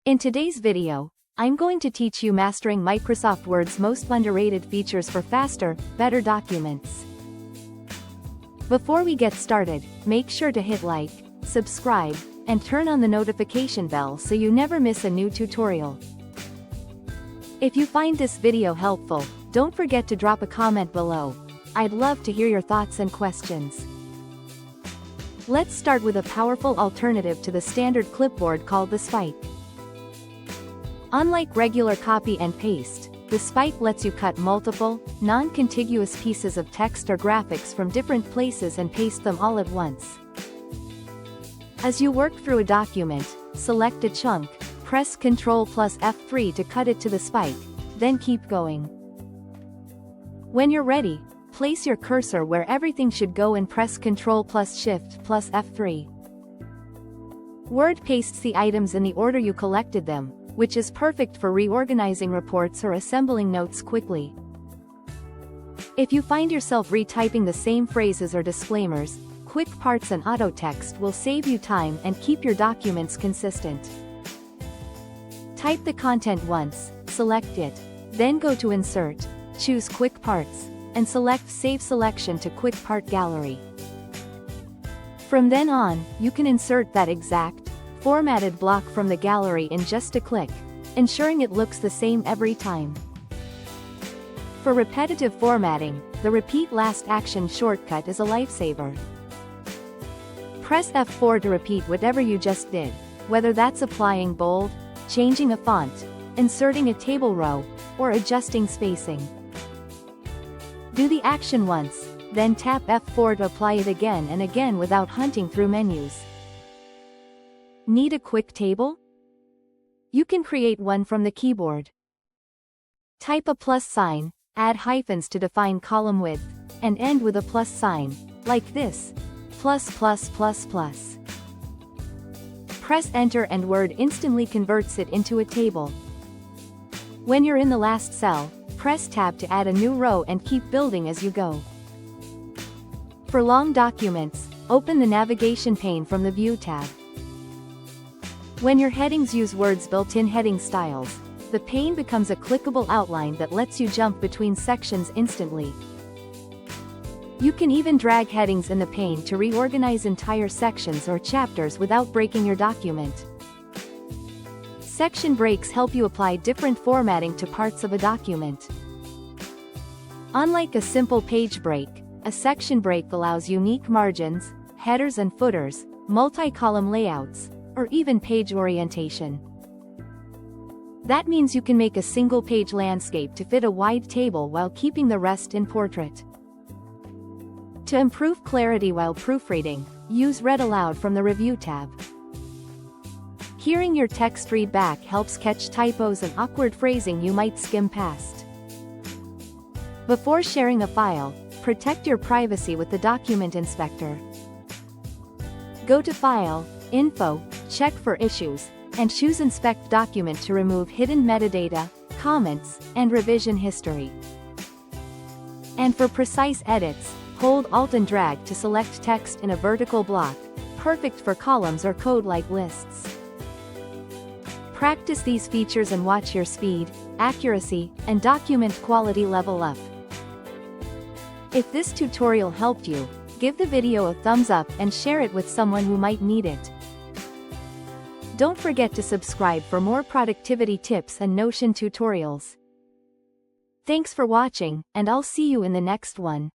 In today's video, I'm going to teach you mastering Microsoft Word's most underrated features for faster, better documents. Before we get started, make sure to hit like, subscribe, and turn on the notification bell so you never miss a new tutorial. If you find this video helpful, don't forget to drop a comment below. I'd love to hear your thoughts and questions. Let's start with a powerful alternative to the standard clipboard called the Spike. Unlike regular copy and paste, the Spike lets you cut multiple, non-contiguous pieces of text or graphics from different places and paste them all at once. As you work through a document, select a chunk, press Ctrl plus F3 to cut it to the Spike, then keep going. When you're ready, place your cursor where everything should go and press Ctrl plus Shift plus F3. Word pastes the items in the order you collected them, which is perfect for reorganizing reports or assembling notes quickly. If you find yourself retyping the same phrases or disclaimers, quick parts and auto text will save you time and keep your documents consistent. Type the content once, select it, then go to Insert, choose Quick Parts, and select Save Selection to Quick Part Gallery. From then on, you can insert that exact, formatted block from the gallery in just a click, ensuring it looks the same every time. For repetitive formatting, the Repeat Last Action shortcut is a lifesaver. Press F4 to repeat whatever you just did, whether that's applying bold, changing a font, inserting a table row, or adjusting spacing. Do the action once, then tap F4 to apply it again and again without hunting through menus. Need a quick table? You can create one from the keyboard. Type a plus sign, add hyphens to define column width, and end with a plus sign, like this, plus plus plus plus. Press Enter and Word instantly converts it into a table. When you're in the last cell, press Tab to add a new row and keep building as you go. For long documents, open the navigation pane from the View tab. When your headings use Word's built-in heading styles, the pane becomes a clickable outline that lets you jump between sections instantly. You can even drag headings in the pane to reorganize entire sections or chapters without breaking your document. Section breaks help you apply different formatting to parts of a document. Unlike a simple page break, a section break allows unique margins, headers and footers, multi-column layouts, or even page orientation. That means you can make a single-page landscape to fit a wide table while keeping the rest in portrait. To improve clarity while proofreading, use Read Aloud from the Review tab. Hearing your text read back helps catch typos and awkward phrasing you might skim past. Before sharing a file, protect your privacy with the Document Inspector. Go to File, Info, check for issues, and choose Inspect Document to remove hidden metadata, comments, and revision history. And for precise edits, hold Alt and drag to select text in a vertical block, perfect for columns or code-like lists. Practice these features and watch your speed, accuracy, and document quality level up. If this tutorial helped you, give the video a thumbs up and share it with someone who might need it. Don't forget to subscribe for more productivity tips and Notion tutorials. Thanks for watching, and I'll see you in the next one.